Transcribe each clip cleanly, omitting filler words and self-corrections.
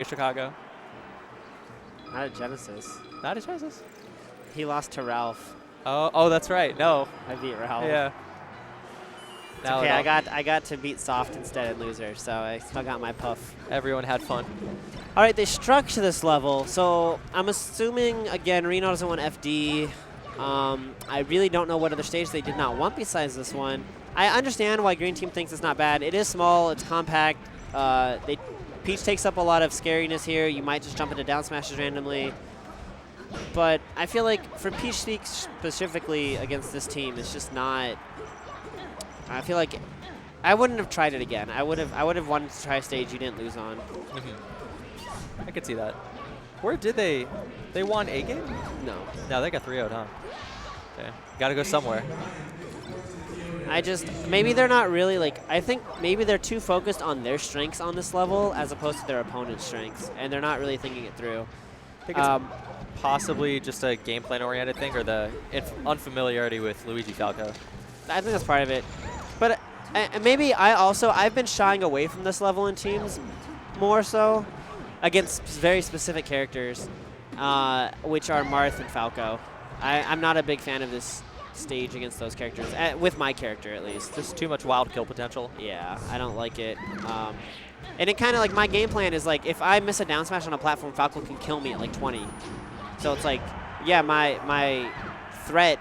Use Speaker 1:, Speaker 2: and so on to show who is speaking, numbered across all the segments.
Speaker 1: Chicago.
Speaker 2: Not a Genesis.
Speaker 1: Not a Genesis.
Speaker 2: He lost to Ralph.
Speaker 1: Oh, that's right. No.
Speaker 2: I beat Ralph.
Speaker 1: Yeah.
Speaker 2: It's okay, I got to beat Soft instead of Loser, so I still got my puff.
Speaker 1: Everyone had fun.
Speaker 2: All right, they structure this level, so I'm assuming, again, Reno doesn't want FD. I really don't know what other stage they did not want besides this one. I understand why Green Team thinks it's not bad. It is small, it's compact. Peach takes up a lot of scariness here. You might just jump into down smashes randomly. But I feel like for Peach specifically against this team, it's just not. I feel like I wouldn't have tried it again. I would have wanted to try a stage you didn't lose on.
Speaker 1: I could see that. Where did they won a game?
Speaker 2: No.
Speaker 1: No, they got 3-0'd, huh? Okay. Got to go somewhere.
Speaker 2: Maybe they're not really I think maybe they're too focused on their strengths on this level as opposed to their opponent's strengths, and they're not really thinking it through.
Speaker 1: I think it's possibly just a game plan oriented thing, or the unfamiliarity with Luigi Falco.
Speaker 2: I think that's part of it. But maybe I've been shying away from this level in teams more so against very specific characters, which are Marth and Falco. I'm not a big fan of this stage against those characters, with my character at least.
Speaker 1: Just too much wild kill potential.
Speaker 2: Yeah, I don't like it. And it kind of my game plan is if I miss a down smash on a platform, Falco can kill me at 20. So it's yeah, my threat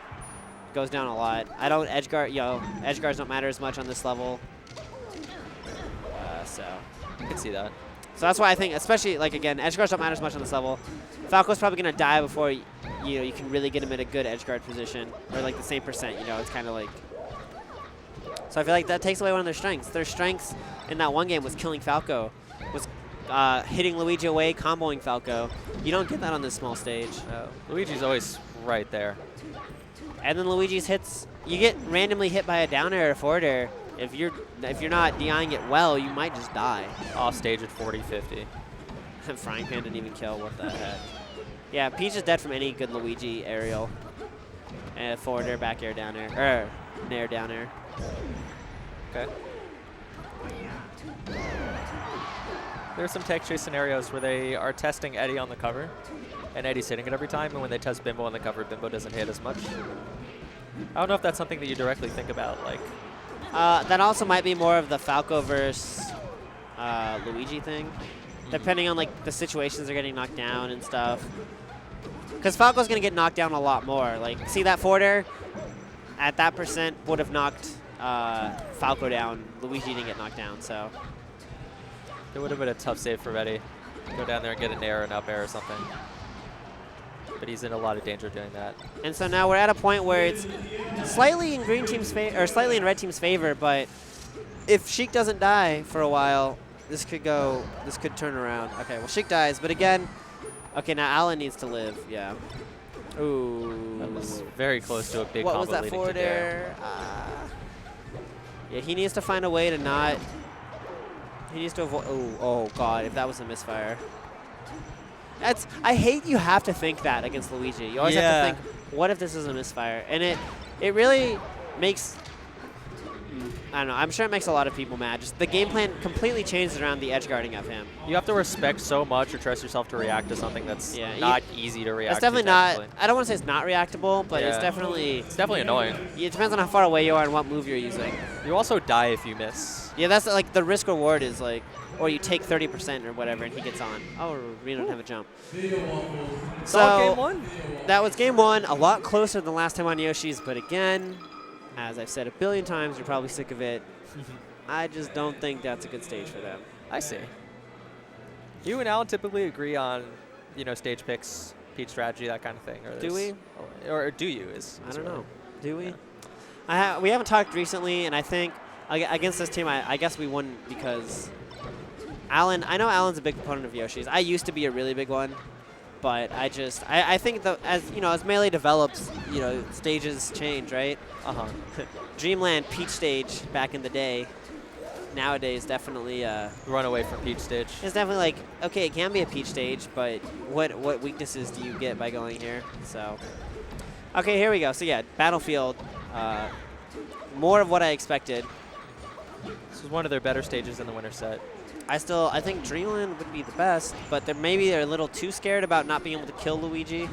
Speaker 2: goes down a lot. I don't edge guard, edge guards don't matter as much on this level. So
Speaker 1: I can see that.
Speaker 2: So that's why I think, especially again, edge guards don't matter as much on this level. Falco's probably gonna die before you can really get him in a good edge guard position, or the same percent. It's kind of So I feel like that takes away one of their strengths. Their strengths in that one game was killing Falco, was hitting Luigi away, comboing Falco. You don't get that on this small stage.
Speaker 1: Luigi's always right there.
Speaker 2: And then Luigi's hits, you get randomly hit by a down air or forward air. If you're not DIing it well, you might just die.
Speaker 1: Off stage at 40, 50.
Speaker 2: Frying Pan didn't even kill. What the heck? Yeah, Peach is dead from any good Luigi aerial. Forward air, back air, down air. Nair, down air.
Speaker 1: Okay. There are some tech chase scenarios where they are testing Eddy on the cover, and Eddy's hitting it every time, and when they test Bimbo on the cover, Bimbo doesn't hit as much. I don't know if that's something that you directly think about,
Speaker 2: that also might be more of the Falco versus Luigi thing, depending on the situations they're getting knocked down and stuff. Because Falco's gonna get knocked down a lot more. See that forward air? At that percent would have knocked Falco down. Luigi didn't get knocked down, so.
Speaker 1: It would have been a tough save for Eddy. Go down there and get an air, an up air or something. But he's in a lot of danger doing that. And
Speaker 2: so now we're at a point where it's slightly in Green Team's favor, or slightly in Red Team's favor, but if Sheik doesn't die for a while, this could turn around. Okay, well, Sheik dies, but again, okay, now Alan needs to live, yeah. Ooh.
Speaker 1: That was very close to a big
Speaker 2: what
Speaker 1: combo
Speaker 2: was that
Speaker 1: leading
Speaker 2: forward
Speaker 1: to
Speaker 2: air? Yeah, he needs to find a way to not. He needs to avoid. Oh God! If that was a misfire. I hate you have to think that against Luigi. You always have to think, what if this is a misfire? And it really makes. I don't know. I'm sure it makes a lot of people mad. Just the game plan completely changes around the edge guarding of him.
Speaker 1: You have to respect so much or trust yourself to react to something that's not easy to react to.
Speaker 2: It's definitely not. I don't want to say it's not reactable, but it's definitely
Speaker 1: annoying.
Speaker 2: It depends on how far away you are and what move you're using.
Speaker 1: You also die if you miss.
Speaker 2: Yeah, that's the risk reward is or you take 30% or whatever, and he gets on. Oh, Reno didn't have a jump. So
Speaker 1: game one.
Speaker 2: That was game one. A lot closer than last time on Yoshi's, but again, as I've said a billion times, you're probably sick of it. I just don't think that's a good stage for them.
Speaker 1: I see. You and Alan typically agree on, stage picks, Peach strategy, that kind of thing. Or
Speaker 2: do we?
Speaker 1: Or do you?
Speaker 2: I don't know. Do we? Yeah. We haven't talked recently, and I think against this team, I guess we wouldn't because Alan. I know Alan's a big proponent of Yoshi's. I used to be a really big one. But I think as Melee develops, stages change, right? Dreamland Peach stage back in the day, nowadays definitely
Speaker 1: run away from Peach stage.
Speaker 2: It's definitely okay, it can be a Peach stage, but what weaknesses do you get by going here? So, okay, here we go. So yeah, Battlefield, more of what I expected.
Speaker 1: This was one of their better stages in the winter set.
Speaker 2: I think Dreamland would be the best, but maybe they're a little too scared about not being able to kill Luigi.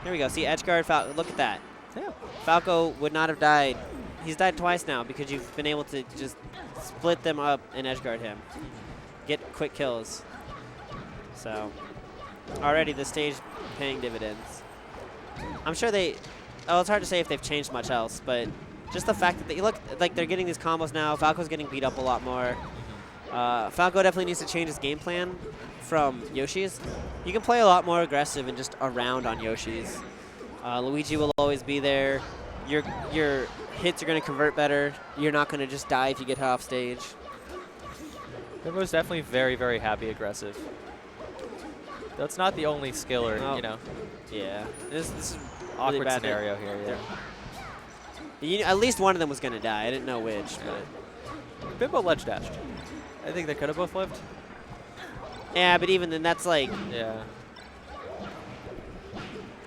Speaker 2: Here we go. See, edgeguard, Falco. Look at that.
Speaker 1: Yeah.
Speaker 2: Falco would not have died. He's died twice now because you've been able to just split them up and edgeguard him. Get quick kills. So, already the stage paying dividends. I'm sure they... Oh, it's hard to say if they've changed much else, but just the fact that they look like they're getting these combos now. Falco's getting beat up a lot more. Falco definitely needs to change his game plan from Yoshi's. You can play a lot more aggressive and just around on Yoshi's. Luigi will always be there. Your hits are going to convert better. You're not going to just die if you get hit off stage.
Speaker 1: Bimbo's definitely very, very happy aggressive. That's not the only skill or, you know.
Speaker 2: Yeah. This is
Speaker 1: awkward
Speaker 2: really
Speaker 1: scenario here, yeah.
Speaker 2: At least one of them was going to die. I didn't know which.
Speaker 1: Yeah. But Bimbo ledge dashed. I think they could have both lived.
Speaker 2: Yeah, but even then, that's like...
Speaker 1: Yeah.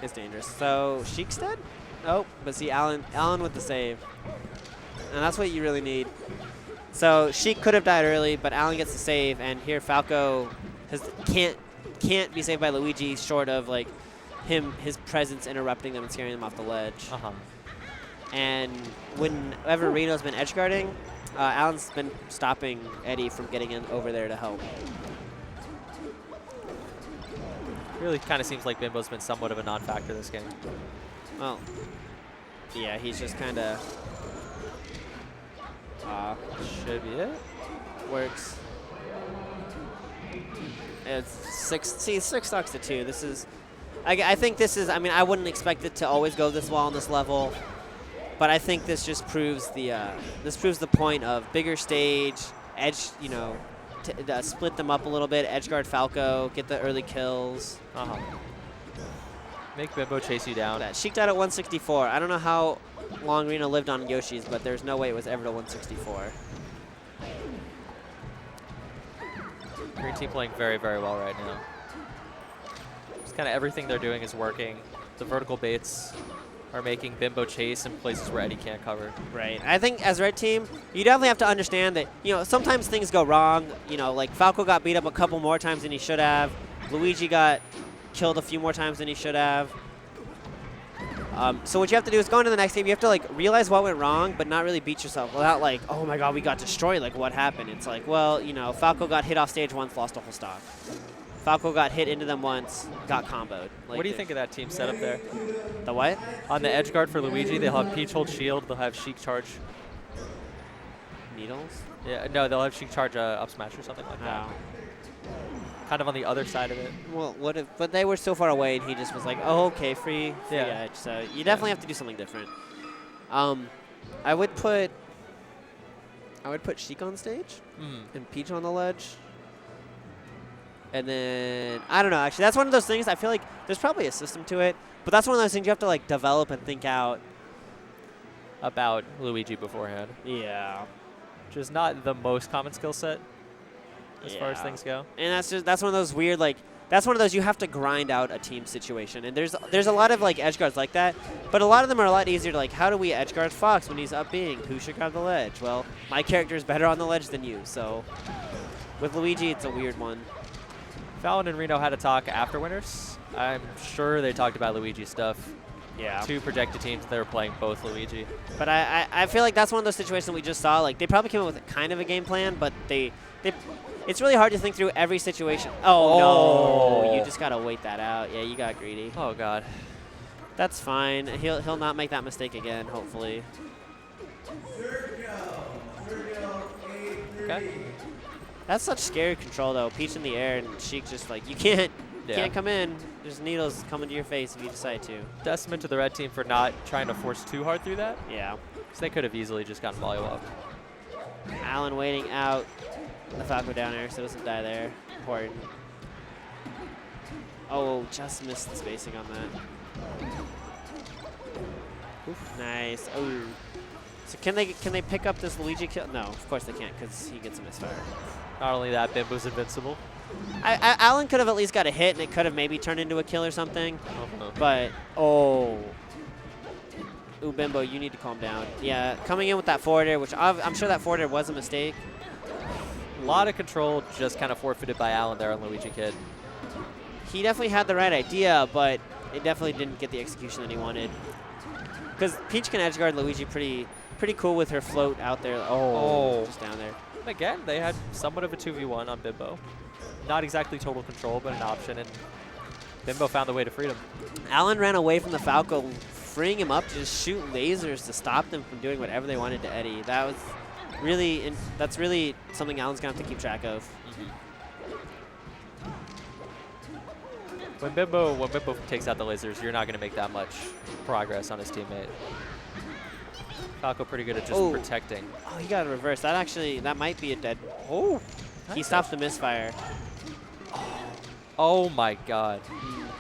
Speaker 2: It's dangerous. So, Sheik's dead? Oh, but see, Alan with the save. And that's what you really need. So, Sheik could have died early, but Alan gets the save, and here Falco can't be saved by Luigi short of, like, his presence interrupting them and scaring them off the ledge. And whenever Reno's been edge guarding, Alan's been stopping Eddy from getting in over there to help.
Speaker 1: Really kind of seems like Bimbo's been somewhat of a non-factor this game.
Speaker 2: Well, yeah, he's just kind of
Speaker 1: should be it.
Speaker 2: Works. It's 6 stocks to 2. This is, I think this is, I mean, I wouldn't expect it to always go this well on this level, but I think this just proves the point of bigger stage, edge, you know, split them up a little bit, edge guard Falco, get the early kills.
Speaker 1: Make Bimbo chase you down.
Speaker 2: Sheik died at 164. I don't know how long Reno lived on Yoshi's, but there's no way it was ever to 164.
Speaker 1: Green team playing very, very well right now. Just kind of everything they're doing is working. The vertical baits are making Bimbo chase in places where Eddy can't cover.
Speaker 2: Right. I think as red team, you definitely have to understand that, you know, sometimes things go wrong. You know, like Falco got beat up a couple more times than he should have. Luigi got killed a few more times than he should have. So what you have to do is go into the next game. You have to like realize what went wrong, but not really beat yourself without like, oh my god, we got destroyed. Like what happened? It's like, well, you know, Falco got hit off stage once, lost a whole stock. Falco got hit into them once, got comboed. Like,
Speaker 1: what do you think of that team setup there?
Speaker 2: The what?
Speaker 1: On the edge guard for Luigi, they'll have Peach hold shield. They'll have Sheik charge.
Speaker 2: Needles?
Speaker 1: Yeah, no, they'll have Sheik charge up smash or something like that. Kind of on the other side of it.
Speaker 2: Well, what if? But they were so far away, and he just was like, "Oh, okay, free edge." So you definitely have to do something different. I would put Sheik on stage and Peach on the ledge, and then I don't know. Actually, that's one of those things. I feel like there's probably a system to it, but that's one of those things you have to like develop and think out
Speaker 1: about Luigi beforehand.
Speaker 2: Yeah,
Speaker 1: which is not the most common skill set as far as things go.
Speaker 2: And that's one of those weird, like, that's one of those you have to grind out a team situation. And there's a lot of, like, edge guards like that. But a lot of them are a lot easier to, like, how do we edge guard Fox when he's up being? Who should grab the ledge? Well, my character is better on the ledge than you. So with Luigi, it's a weird one.
Speaker 1: Fallon and Reno had a talk after winners. I'm sure they talked about Luigi stuff.
Speaker 2: Yeah.
Speaker 1: Two projected teams, they were playing both Luigi.
Speaker 2: But I feel like that's one of those situations we just saw. Like, they probably came up with kind of a game plan, but it's really hard to think through every situation. Oh, no. You just got to wait that out. Yeah, you got greedy.
Speaker 1: Oh, God.
Speaker 2: That's fine. He'll not make that mistake again, hopefully.
Speaker 1: Okay.
Speaker 2: That's such scary control, though. Peach in the air and Sheik just like, you can't come in. There's needles coming to your face if you decide to.
Speaker 1: Testament to the red team for not trying to force too hard through that.
Speaker 2: Yeah.
Speaker 1: Because they could have easily just gotten volleyball.
Speaker 2: Alan waiting out. The Falco down air, so it doesn't die there. Important. Oh, just missed the spacing on that. Oof. Nice. Oh. So can they pick up this Luigi kill? No, of course they can't, because he gets a misfire.
Speaker 1: Not only that, Bimbo's invincible.
Speaker 2: Alan could have at least got a hit, and it could have maybe turned into a kill or something. But oh. Ooh, Bimbo, you need to calm down. Yeah, coming in with that forward air, which I'm sure that forward air was a mistake.
Speaker 1: lot of control just kind of forfeited by Alan there on Luigi Kid.
Speaker 2: He definitely had the right idea, but it definitely didn't get the execution that he wanted. Because Peach can edge guard Luigi pretty cool with her float out there. Oh, just down there.
Speaker 1: And again, they had somewhat of a 2v1 on Bimbo. Not exactly total control, but an option, and Bimbo found the way to freedom.
Speaker 2: Alan ran away from the Falco, freeing him up to just shoot lasers to stop them from doing whatever they wanted to Eddy. That was really, that's really something Alan's gonna have to keep track of.
Speaker 1: When Bimbo takes out the lasers, you're not going to make that much progress on his teammate. Falco pretty good at just protecting.
Speaker 2: Oh, he got a reverse. That might be a dead. Oh, he stopped the misfire.
Speaker 1: Oh my God.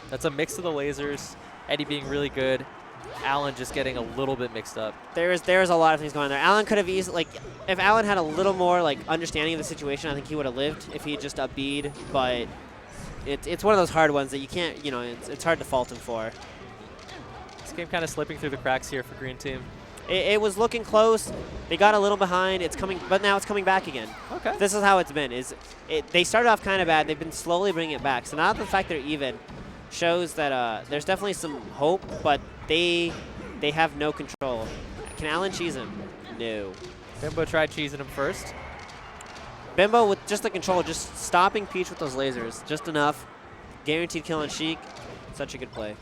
Speaker 1: That's a mix of the lasers. Eddy being really good. Alan just getting a little bit mixed up.
Speaker 2: There's a lot of things going on there. Alan could have easily, like, if Alan had a little more understanding of the situation, I think he would have lived if he had just up B'd, but it's one of those hard ones that you can't, it's hard to fault him for.
Speaker 1: This game kind of slipping through the cracks here for Green Team.
Speaker 2: It was looking close. They got a little behind. It's coming, but now it's coming back again.
Speaker 1: Okay.
Speaker 2: This is how it's been. They started off kind of bad. They've been slowly bringing it back. So now the fact they're even shows that there's definitely some hope, but they have no control. Can Alan cheese him? No.
Speaker 1: Bimbo tried cheesing him first.
Speaker 2: Bimbo with just the control, just stopping Peach with those lasers, just enough. Guaranteed kill on Sheik. Such a good play.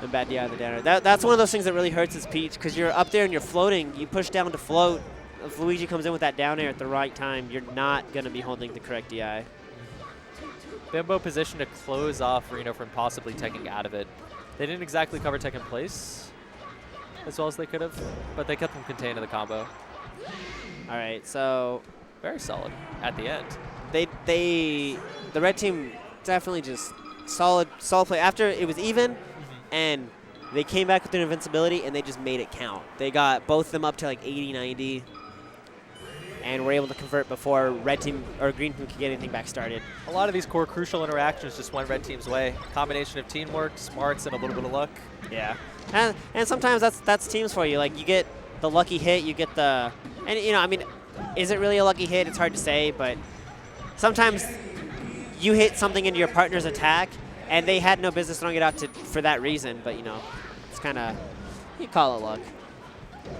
Speaker 2: And bad DI on the downer. That's one of those things that really hurts is Peach, because you're up there and you're floating. You push down to float. If Luigi comes in with that down air at the right time, you're not going to be holding the correct DI.
Speaker 1: Bimbo positioned to close off Reno from possibly teching out of it. They didn't exactly cover tech in place as well as they could have, but they kept them contained in the combo.
Speaker 2: All right, so
Speaker 1: very solid at the end.
Speaker 2: The red team definitely just solid play. After it was even, and they came back with their invincibility, and they just made it count. They got both of them up to like 80, 90, and were able to convert before red team or green team could get anything back started.
Speaker 1: A lot of these core crucial interactions just went red team's way. Combination of teamwork, smarts, and a little bit of luck.
Speaker 2: Yeah, and sometimes that's teams for you. Like you get the lucky hit, you get the, and I mean, is it really a lucky hit? It's hard to say, but sometimes you hit something into your partner's attack, and they had no business throwing it out for that reason. But it's kind of, you call it luck.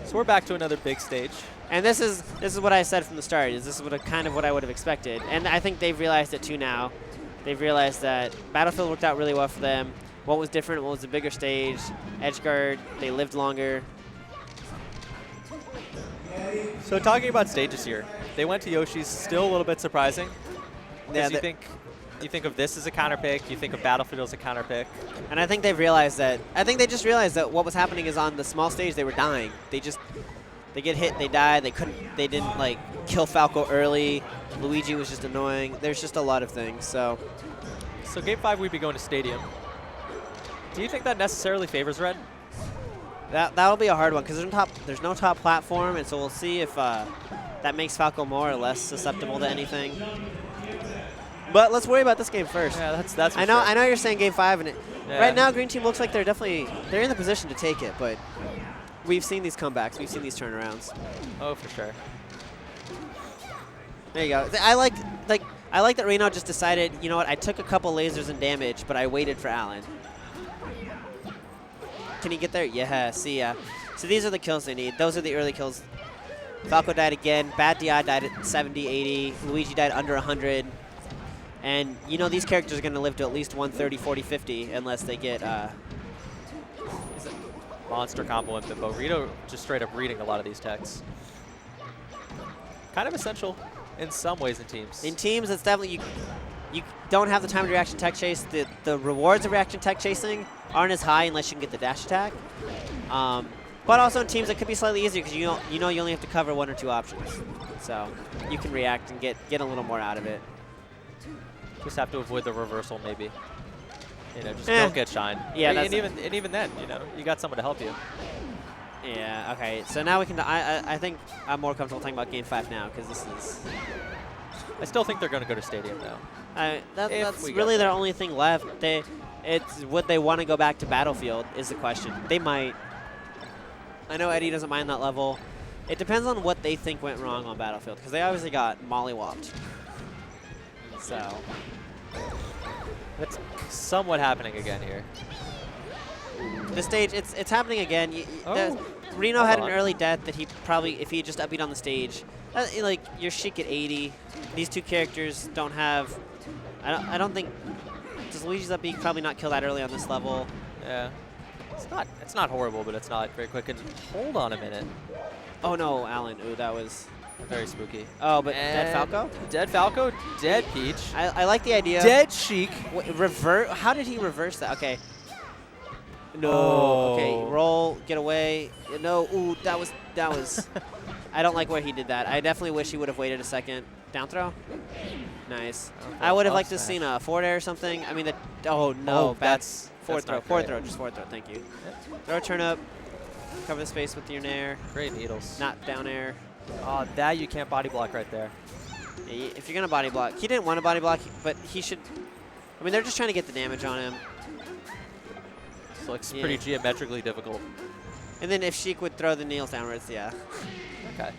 Speaker 1: So we're back to another big stage.
Speaker 2: And this is what I said from the start. This is kind of what I would have expected, and I think they've realized it too now. They've realized that Battlefield worked out really well for them. What was different? What was a bigger stage? Edgeguard. They lived longer.
Speaker 1: So talking about stages here, they went to Yoshi's. Still a little bit surprising.
Speaker 2: Yeah,
Speaker 1: you think of this as a counter pick. You think of Battlefield as a counter pick.
Speaker 2: And I think they've realized that. I think they just realized that what was happening is on the small stage they were dying. They get hit, they die. They didn't kill Falco early. Luigi was just annoying. There's just a lot of things. So
Speaker 1: game 5 we'd be going to Stadium. Do you think that necessarily favors red?
Speaker 2: That'll be a hard one because there's no top platform, and so we'll see if that makes Falco more or less susceptible to anything. But let's worry about this game first.
Speaker 1: Yeah, that's.
Speaker 2: I know you're saying game 5, and right now Green Team looks like they're in the position to take it, but we've seen these comebacks, we've seen these turnarounds.
Speaker 1: Oh, for sure.
Speaker 2: There you go. I like that Reno just decided, you know what? I took a couple lasers and damage, but I waited for Alan. Can he get there? Yeah, see ya. So these are the kills they need. Those are the early kills. Falco died again. Bad DI died at 70, 80. Luigi died under 100. And these characters are going to live to at least 130, 40, 50 unless they get
Speaker 1: monster combo in Bimbo. Reno just straight up reading a lot of these techs. Kind of essential in some ways in teams.
Speaker 2: In teams, it's definitely you don't have the time to reaction tech chase. The rewards of reaction tech chasing aren't as high unless you can get the dash attack. But also in teams, it could be slightly easier because you only have to cover 1 or 2 options. So you can react and get a little more out of it.
Speaker 1: Just have to avoid the reversal, maybe. Just don't get shine.
Speaker 2: Yeah,
Speaker 1: and even then, you got someone to help you.
Speaker 2: Yeah. Okay. So now we can. I think I'm more comfortable talking about game 5 now because this is.
Speaker 1: I still think they're going to go to Stadium though.
Speaker 2: That's really their only thing left. Would they want to go back to Battlefield is the question. They might. I know Eddy doesn't mind that level. It depends on what they think went wrong on Battlefield, because they obviously got mollywopped. So.
Speaker 1: That's somewhat happening again here.
Speaker 2: The stage, it's happening again. Reno had an early death that he probably, if he had just upbeat on the stage, like you're Sheik at 80. These two characters don't have. I don't think. Does Luigi's upbeat probably not kill that early on this level?
Speaker 1: Yeah. It's not horrible, but it's not very quick. And hold on a minute.
Speaker 2: Oh no, Alan. Ooh, that was
Speaker 1: very spooky.
Speaker 2: Oh, but dead Falco?
Speaker 1: Dead Falco, dead Peach.
Speaker 2: I like the idea.
Speaker 1: Dead Sheik.
Speaker 2: Revert. How did he reverse that? Okay. No.
Speaker 1: Oh.
Speaker 2: Okay. Roll. Get away. No. Ooh, that was. I don't like where he did that. I definitely wish he would have waited a second. Down throw. Nice. I would have liked to have seen a forward air or something. I mean, oh no,
Speaker 1: oh,
Speaker 2: that's forward throw. Forward
Speaker 1: great.
Speaker 2: throw. Just forward throw. Thank you. Yep. Throw a turn up. Cover the space with your nair.
Speaker 1: Great needles.
Speaker 2: Not down air.
Speaker 1: Oh, that you can't body block right there.
Speaker 2: Yeah, if you're gonna body block, he didn't want to body block, but he should. I mean, they're just trying to get the damage on him.
Speaker 1: So it's pretty geometrically difficult.
Speaker 2: And then if Sheik would throw the nails downwards, yeah.
Speaker 1: Okay.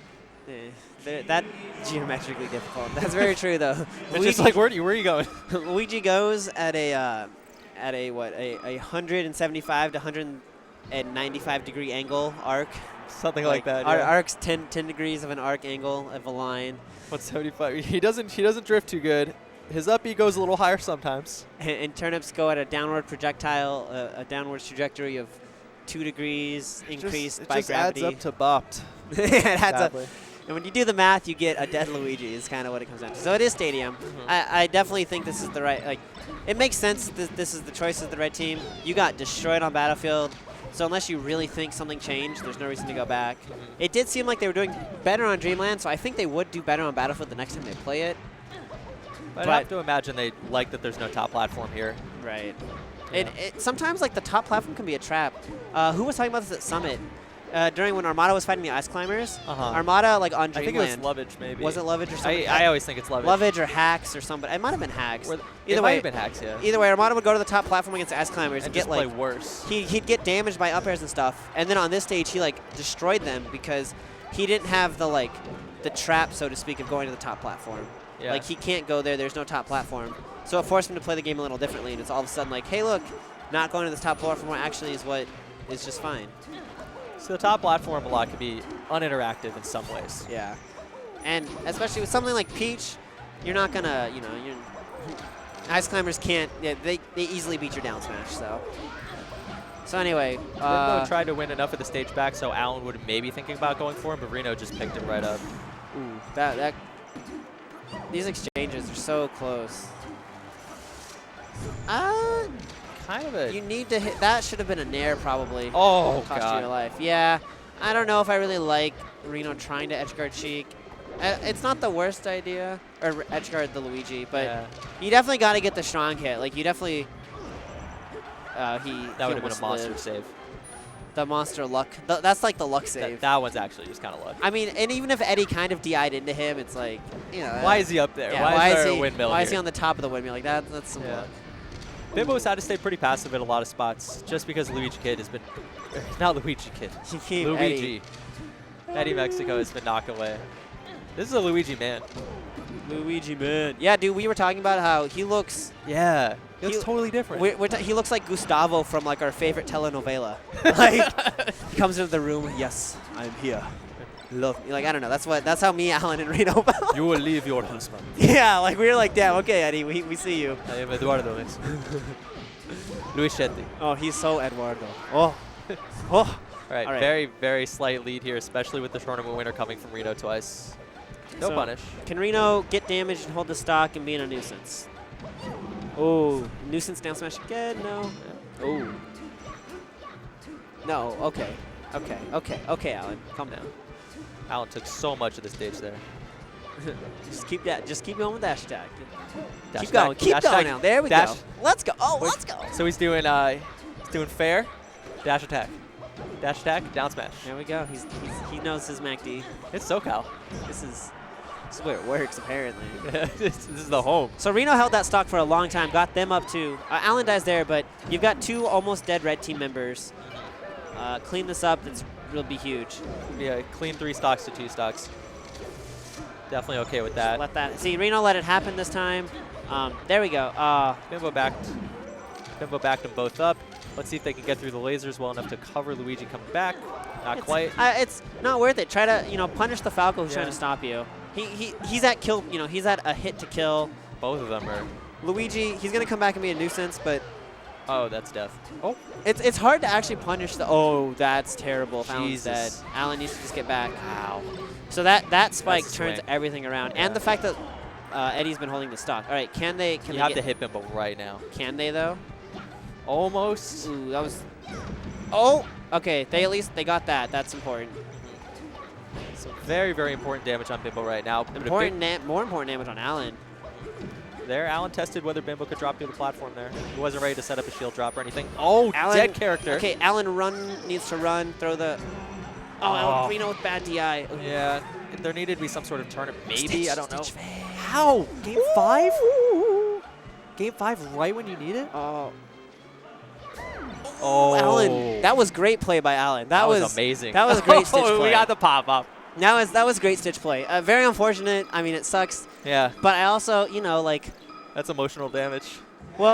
Speaker 2: That geometrically difficult. That's very true, though.
Speaker 1: It's just like, where are you going?
Speaker 2: Luigi goes at a 175 to 195 degree angle arc.
Speaker 1: Something like that.
Speaker 2: Our
Speaker 1: yeah.
Speaker 2: arc's 10 degrees of an arc angle of a line.
Speaker 1: What's 75? He doesn't drift too good. His up B goes a little higher sometimes.
Speaker 2: And turnips go at a downward projectile, a downward trajectory of 2 degrees increased by gravity.
Speaker 1: It just adds up to bopped.
Speaker 2: It adds up. And when you do the math, you get a dead Luigi is kind of what it comes down to. So it is Stadium. I definitely think this is the right, like, it makes sense that this is the choice of the red team. You got destroyed on Battlefield. So unless you really think something changed, there's no reason to go back. It did seem like they were doing better on Dreamland, so I think they would do better on Battlefield the next time they play it.
Speaker 1: But I have to imagine they like that there's no top platform here.
Speaker 2: Right.
Speaker 1: Yeah.
Speaker 2: Sometimes like the top platform can be a trap. Who was talking about this at Summit? During when Armada was fighting the Ice Climbers, Armada like on Dreamland.
Speaker 1: I think it was Lovage maybe.
Speaker 2: Was it Lovage or something?
Speaker 1: I always think it's Lovage.
Speaker 2: Lovage or Hacks or somebody. It might have been Hacks.
Speaker 1: It might have been Hacks, yeah.
Speaker 2: Either way, Armada would go to the top platform against the Ice Climbers and
Speaker 1: just
Speaker 2: get like
Speaker 1: play worse.
Speaker 2: He'd get damaged by up airs and stuff, and then on this stage he like destroyed them because he didn't have the trap, so to speak, of going to the top platform.
Speaker 1: Yeah.
Speaker 2: Like he can't go there. There's no top platform, so it forced him to play the game a little differently. And it's all of a sudden like, hey, look, not going to this top platform actually is what is just fine.
Speaker 1: So the top platform a lot can be uninteractive in some ways.
Speaker 2: Yeah, and especially with something like Peach, you're not gonna, Ice Climbers can't. Yeah, they easily beat your down smash. So anyway,
Speaker 1: Bimbo tried to win enough of the stage back, so Alan would maybe thinking about going for him, but Reno just picked him right up.
Speaker 2: Ooh, these exchanges are so close.
Speaker 1: Kind of a.
Speaker 2: You need to hit. That should have been a nair probably.
Speaker 1: Oh,
Speaker 2: cost
Speaker 1: God.
Speaker 2: you your life. Yeah, I don't know if I really like Reno trying to edgeguard Sheik. It's not the worst idea, or edgeguard the Luigi, but you definitely got to get the strong hit. Like you definitely. That
Speaker 1: would have been a monster save.
Speaker 2: The monster luck. That's like the luck save.
Speaker 1: That one's actually just kind of luck.
Speaker 2: I mean, and even if Eddy kind of DI'd into him, it's like,
Speaker 1: why is he up there?
Speaker 2: Yeah,
Speaker 1: why is there a windmill
Speaker 2: Why
Speaker 1: here?
Speaker 2: is he on the top of the windmill? Like that's some luck.
Speaker 1: Bimbo's had to stay pretty passive at a lot of spots just because Luigi Kid has been, not Luigi Kid, Luigi. Eddy Mexico has been knocked away. This is a Luigi man.
Speaker 2: Luigi man. Yeah, dude, we were talking about how he looks.
Speaker 1: Yeah, he looks totally different.
Speaker 2: He looks like Gustavo from like our favorite telenovela. Like he comes into the room. Yes, I'm here. Love me. Like I don't know. That's how me, Alan, and Reno felt.
Speaker 1: You will leave your husband.
Speaker 2: Yeah, like we were like, damn, okay, Eddy, we see you.
Speaker 1: I am Eduardo. Luisetti.
Speaker 2: Oh, he's so Eduardo. Oh. All
Speaker 1: right, very, very slight lead here, especially with the tournament winner coming from Reno twice. No punish.
Speaker 2: Can Reno get damaged and hold the stock and be in a nuisance? Oh, nuisance down smash again? No. Oh. No, okay. Okay, Alan, calm down.
Speaker 1: Alan took so much of the stage there.
Speaker 2: Just keep going with dash attack.
Speaker 1: Keep
Speaker 2: going now. There we go. Let's go. Oh, let's go.
Speaker 1: So he's doing fair, dash attack, down smash.
Speaker 2: There we go. He knows his MACD.
Speaker 1: It's SoCal.
Speaker 2: This is where it works apparently.
Speaker 1: This is the home.
Speaker 2: So Reno held that stock for a long time, got them up too. Alan dies there, but you've got 2 almost dead red team members. Clean this up. It's will be huge.
Speaker 1: Yeah, clean 3 stocks to 2 stocks. Definitely okay with that.
Speaker 2: Let that. See, Reno let it happen this time. There we go.
Speaker 1: Bimbo backed them both up. Let's see if they can get through the lasers well enough to cover Luigi coming back. Not quite.
Speaker 2: It's not worth it. Try to, punish the Falco who's trying to stop you. He's at kill, he's at a hit to kill.
Speaker 1: Both of them are.
Speaker 2: Luigi, he's going to come back and be a nuisance, but
Speaker 1: Oh, that's death. Oh.
Speaker 2: it's hard to actually punish the. Oh, that's terrible. Fallon's dead.
Speaker 1: Jesus.
Speaker 2: Alan needs to just get back. Wow. So that spike
Speaker 1: That's a
Speaker 2: turns
Speaker 1: swing.
Speaker 2: everything around, and the fact that Eddie's been holding the stock. All right, can they?
Speaker 1: You have to hit Bimbo right now.
Speaker 2: Can they though?
Speaker 1: Almost.
Speaker 2: Ooh, that was. Oh. Okay, they got that. That's important.
Speaker 1: Some very, very important damage on Bimbo right now.
Speaker 2: More important damage on Alan.
Speaker 1: There, Alan tested whether Bimbo could drop through the platform there. He wasn't ready to set up a shield drop or anything. Oh,
Speaker 2: Alan,
Speaker 1: dead character.
Speaker 2: Okay, Alan needs to run, throw the... Oh, Reno with bad DI. Ooh.
Speaker 1: Yeah, there needed to be some sort of turn. Maybe, I don't know.
Speaker 3: How? Game 5? Game 5 right when you need it?
Speaker 2: Oh.
Speaker 1: Oh,
Speaker 2: Alan, that was great play by Alan. That was
Speaker 1: amazing.
Speaker 2: That was great Stitch play.
Speaker 1: We got the pop-up.
Speaker 2: That was great Stitch play. Very unfortunate. I mean, it sucks.
Speaker 1: Yeah.
Speaker 2: But I also,
Speaker 1: That's emotional damage.